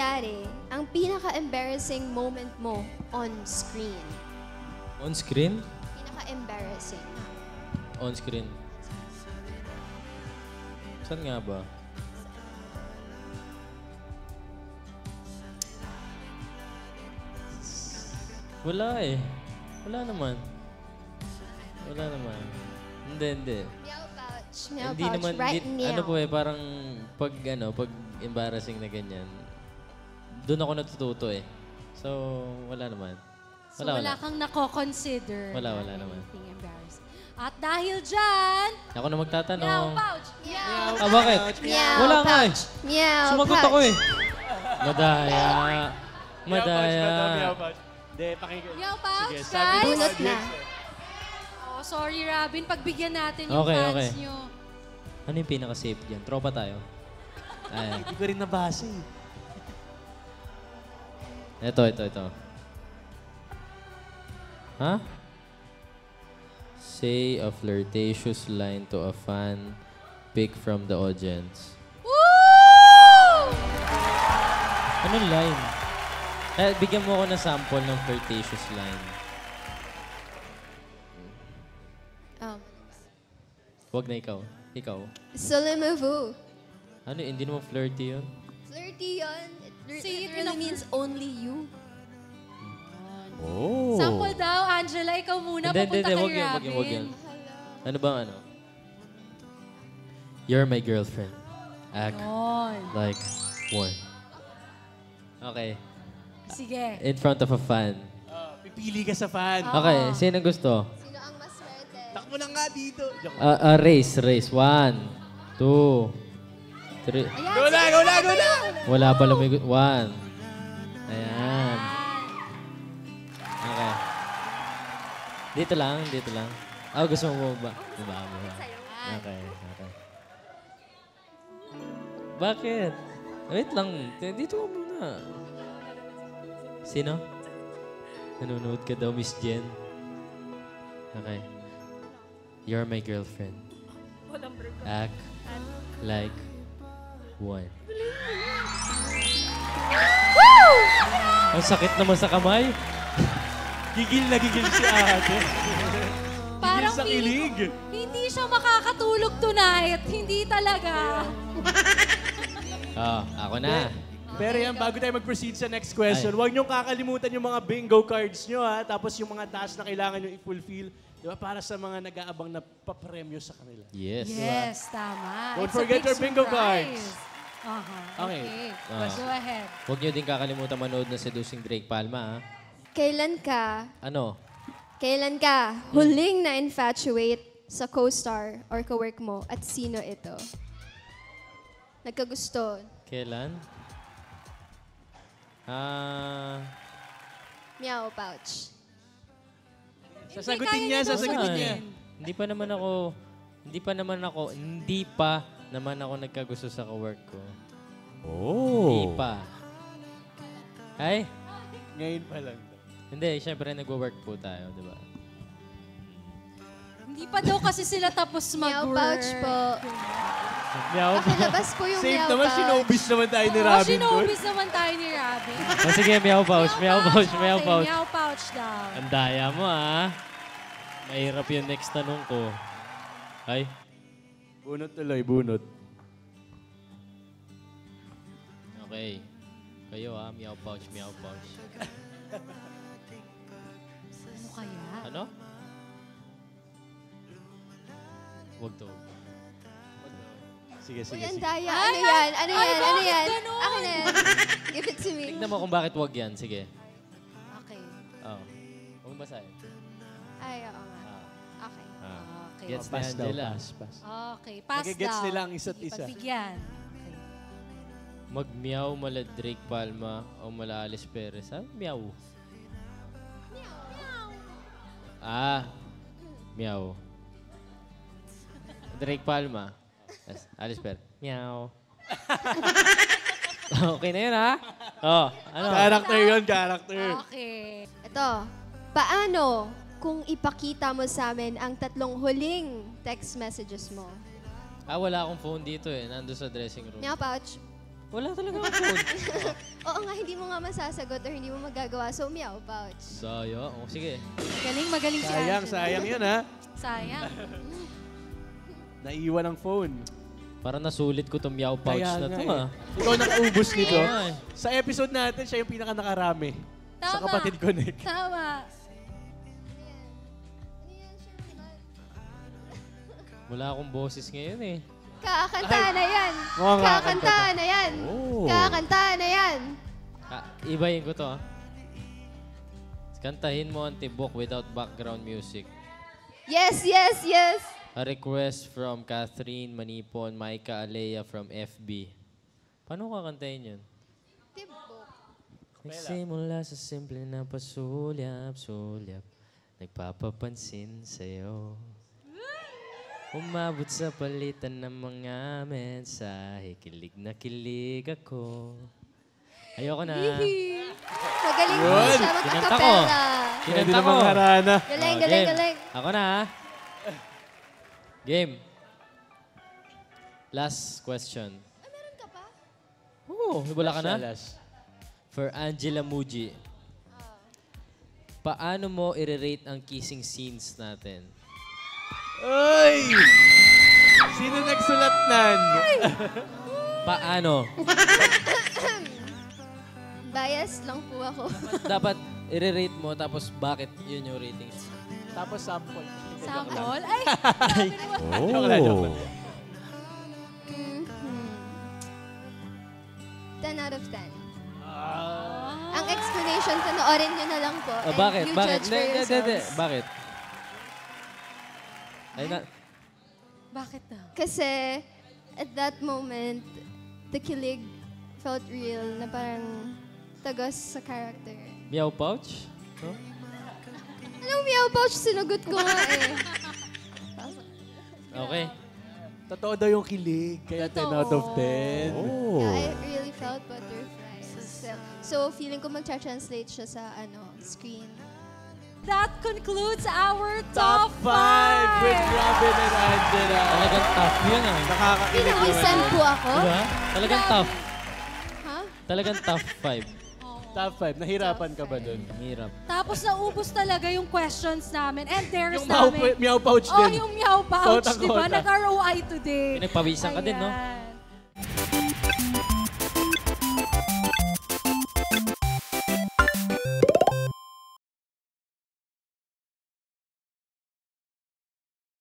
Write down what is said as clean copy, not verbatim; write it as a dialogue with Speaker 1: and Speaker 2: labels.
Speaker 1: nangyari ang pinaka-embarrassing moment mo on screen?
Speaker 2: On screen?
Speaker 1: Pinaka-embarrassing.
Speaker 2: On screen. Saan nga ba? Wala eh. Wala naman. Wala naman. Hindi.
Speaker 1: Meow pouch. Meow
Speaker 2: Hindi
Speaker 1: pouch.
Speaker 2: naman,
Speaker 1: Right now.
Speaker 2: ano po eh, parang pag embarrassing na ganyan, doon ako natututo eh. So, wala naman.
Speaker 3: So wala kang nako-consider.
Speaker 2: Wala
Speaker 3: na
Speaker 2: naman.
Speaker 3: anything embarrassing. At dahil dyan,
Speaker 2: Ako na magtatanong.
Speaker 3: meow pouch! Meow!
Speaker 2: Ah, bakit?
Speaker 1: Meow
Speaker 2: Wala nga eh.
Speaker 1: pouch. Meow
Speaker 2: Sumagot
Speaker 1: pouch.
Speaker 2: ako eh. Madaya. Madaya.
Speaker 4: Hindi, pakinggan.
Speaker 3: Meow pouch,
Speaker 4: Sige, sabi
Speaker 3: guys!
Speaker 4: ko,
Speaker 1: Bunot na.
Speaker 3: Oh, sorry, Robin. Pagbigyan natin yung
Speaker 2: Okay,
Speaker 3: fans
Speaker 2: okay.
Speaker 3: nyo.
Speaker 2: Ano yung pinaka-safe dyan? Tropa tayo. Ay.
Speaker 4: Hindi ko rin nabasa eh.
Speaker 2: Ito. Ha? Say a flirtatious line to a fan, pick from the audience.
Speaker 3: Woo!
Speaker 2: Anong line? Bigyan mo ako ng sample ng flirtatious line. Huwag na ikaw. Ikaw.
Speaker 1: Solemavu.
Speaker 2: Ano, hindi naman flirty yun?
Speaker 1: Flirty yun. It
Speaker 3: See, it
Speaker 1: really means only you.
Speaker 2: Oh.
Speaker 3: Sample daw, Angela. Ikaw muna. Papunta kay Robin.
Speaker 2: Wag yan. Ano bang ano? You're my girlfriend. Act
Speaker 3: Yun.
Speaker 2: like one. Okay.
Speaker 3: Sige.
Speaker 2: In front of a fan.
Speaker 4: Pipili ka sa fan.
Speaker 2: Okay, sino gusto?
Speaker 1: Sino ang maswerte?
Speaker 4: Takbo na nga dito.
Speaker 2: Race. 1, 2, 3.
Speaker 4: Go na!
Speaker 2: Wala pa lumigot. 1. Ayan. Okay. Dito lang. Gusto mo ba? Diba? Okay. Bakit? Wait lang. Dito ka muna. Sino? Nanonood ka daw, Miss Jen. Okay. You're my girlfriend. Act like one. Ang sakit naman sa kamay.
Speaker 4: Gigil na gigil si ate.
Speaker 3: Parang
Speaker 4: sa
Speaker 3: feeling
Speaker 4: kilig.
Speaker 3: ko, hindi siya makakatulog tonight. Hindi talaga.
Speaker 2: Ako na.
Speaker 4: Pero yan, bago tayo mag-proceed sa next question, huwag niyong kakalimutan yung mga bingo cards niyo, ha? Tapos yung mga task na kailangan niyo i-fulfill, di ba? Para sa mga nag-aabang na papremyo sa kanila.
Speaker 2: Yes.
Speaker 3: Yes, tama.
Speaker 4: Don't
Speaker 3: It's a
Speaker 4: forget
Speaker 3: big
Speaker 4: your bingo
Speaker 3: surprise.
Speaker 4: cards.
Speaker 3: Okay.
Speaker 4: Okay.
Speaker 3: Go ahead.
Speaker 2: Huwag niyo din kakalimutan manood ng Seducing Drake Palma, ha?
Speaker 1: Kailan ka huling na-infatuate sa co-star or ka-work mo at sino ito? Nagkagusto.
Speaker 2: Kailan?
Speaker 1: Meow pouch.
Speaker 4: Sasagutin niya.
Speaker 2: Hindi pa naman ako nagkagusto sa ka-work ko. Hindi pa. Ay?
Speaker 4: Ngayon pa lang.
Speaker 2: Hindi, syempre nagwo-work po tayo, di ba?
Speaker 3: Hindi pa daw kasi sila tapos
Speaker 1: Meow
Speaker 3: mag-work.
Speaker 1: pouch po.
Speaker 4: Meow.
Speaker 1: Pakilabas po yung
Speaker 4: Safe
Speaker 1: meow
Speaker 4: naman,
Speaker 1: pouch.
Speaker 4: sinobis naman tayo ni
Speaker 3: Oo,
Speaker 4: Robin.
Speaker 3: sinobis naman tayo ni Robin.
Speaker 2: Sige, meow pouch.
Speaker 3: Okay, meow pouch daw.
Speaker 2: Ang daya mo, ha? Mahirap yung next tanong ko. Ay?
Speaker 4: Bunot tuloy, bunot.
Speaker 2: Okay. Kayo, ha? Meow pouch.
Speaker 3: Ano kaya?
Speaker 2: Ano? Huwag to.
Speaker 4: Sige.
Speaker 1: Uy, ang daya. Ano yan?
Speaker 3: bakit ganun?
Speaker 1: Akin na yan. Give it to me.
Speaker 2: Tignan mo kung bakit wag yan. Sige.
Speaker 3: Okay.
Speaker 2: Oh. Huwag mo basahin.
Speaker 1: Ay, oo nga. Okay.
Speaker 3: Okay.
Speaker 2: Gets na
Speaker 4: Pass daw,
Speaker 2: Angela.
Speaker 4: pass.
Speaker 3: Okay, pass
Speaker 4: Nagigets
Speaker 3: daw.
Speaker 4: nila ang isa't
Speaker 3: Sige,
Speaker 4: isa.
Speaker 3: pagbigyan. Okay.
Speaker 2: Mag-meow mala Drake Palma o mala Alice Perez. Ha? Meow. Meow. Drake Palma. Alice Perez. Meow. Okay na yun, ha? Oh, ano?
Speaker 4: Character yun, character.
Speaker 3: Okay.
Speaker 1: Ito. Paano kung ipakita mo sa amin ang 3 huling text messages mo?
Speaker 2: Wala akong phone dito eh. Nandun sa dressing room.
Speaker 1: Meow pouch.
Speaker 2: Wala talaga akong phone.
Speaker 1: Oo nga, hindi mo nga masasagot or hindi mo magagawa. So, meow pouch.
Speaker 2: Sayang. O, sige.
Speaker 3: Magaling si
Speaker 4: Sayang,
Speaker 3: Angela.
Speaker 4: sayang yun ha.
Speaker 3: Sayang.
Speaker 4: Naiwan ang phone.
Speaker 2: Parang nasulit ko itong meow pouch
Speaker 4: Kaya
Speaker 2: na
Speaker 4: nga
Speaker 2: to,
Speaker 4: eh.
Speaker 2: ah.
Speaker 4: Ikaw nakaubos nito.
Speaker 2: Oo nga eh.
Speaker 4: Sa episode natin, siya yung pinaka-nakarami. Sa
Speaker 3: Tama.
Speaker 4: Kapatid Connect.
Speaker 3: Tama.
Speaker 2: Wala akong boses ngayon eh.
Speaker 1: Kakantahan na yan.
Speaker 4: Oo nga,
Speaker 1: Kakantahan na yan.
Speaker 4: Oh.
Speaker 1: Kakantahan na yan.
Speaker 2: Ibayin ko to, ah. Kantahin mo ang tibok without background music.
Speaker 1: Yes, yes, yes.
Speaker 2: A request from Catherine Manipon, Maika Alea from FB. Paano ko kakantahin yun?
Speaker 1: Tibok.
Speaker 2: Nagsimula sa simple na pasulyap-sulyap, nagpapapansin sa'yo. Umabot sa palitan ng mga mensahe, kilig na kilig ako. Ayoko na.
Speaker 1: Magaling mo
Speaker 4: Yun.
Speaker 1: siya
Speaker 2: Kinanta ko.
Speaker 1: magkakapela.
Speaker 4: Pwede
Speaker 2: Kinanta ko.
Speaker 4: namang harana.
Speaker 1: Galing,
Speaker 2: Oh,
Speaker 1: galing,
Speaker 2: game.
Speaker 1: galing.
Speaker 2: Ako na, ha? Game. Last question.
Speaker 1: Meron ka pa?
Speaker 2: Oo, wala ka na?
Speaker 4: Salas.
Speaker 2: For Angela Muji. Paano mo i-rate ang kissing scenes natin?
Speaker 4: Oy! Sino nagsulat nan?
Speaker 2: Paano?
Speaker 1: Bias lang po ako.
Speaker 2: Dapat i-rate mo tapos bakit yun yung ratings?
Speaker 4: Tapos sample.
Speaker 3: Sample? Ay! Sabi naman.
Speaker 4: Joke lang, joke lang.
Speaker 1: 10 out of 10. Ang explanation, panoorin nyo na lang po. And
Speaker 2: Bakit?
Speaker 1: you
Speaker 2: Bakit?
Speaker 1: judge for yourselves.
Speaker 2: Bakit? Ay na,
Speaker 3: Bakit na?
Speaker 1: Kasi at that moment, the kilig felt real na parang tagos sa character.
Speaker 2: meow pouch? No?
Speaker 1: Anong meow pouch? Sinagot ko nga eh.
Speaker 2: Okay.
Speaker 4: Totoo daw yung kilig, kaya 10 out of 10.
Speaker 1: Yeah, I really felt butterflies. So feeling ko magcha-translate siya sa screen.
Speaker 3: That concludes our
Speaker 4: Top 5 with Robin and Angela.
Speaker 2: Talagang tough yun, ah.
Speaker 4: Nakakakilig
Speaker 1: Pinawisan
Speaker 4: naman.
Speaker 1: po ako.
Speaker 2: Diba? Talagang tough.
Speaker 1: Ha?
Speaker 2: Talagang tough 5.
Speaker 4: Top 5. Nahirapan ka ba dun?
Speaker 2: Hirap.
Speaker 3: Tapos naubos talaga yung questions namin and theirs
Speaker 4: Yung
Speaker 3: namin.
Speaker 4: meow pouch
Speaker 3: Oh,
Speaker 4: din.
Speaker 3: yung meow pouch,
Speaker 4: Kota-kota.
Speaker 3: di ba? Nag-ROI today.
Speaker 2: Pinagpawisan ka din, no?
Speaker 3: Ayan.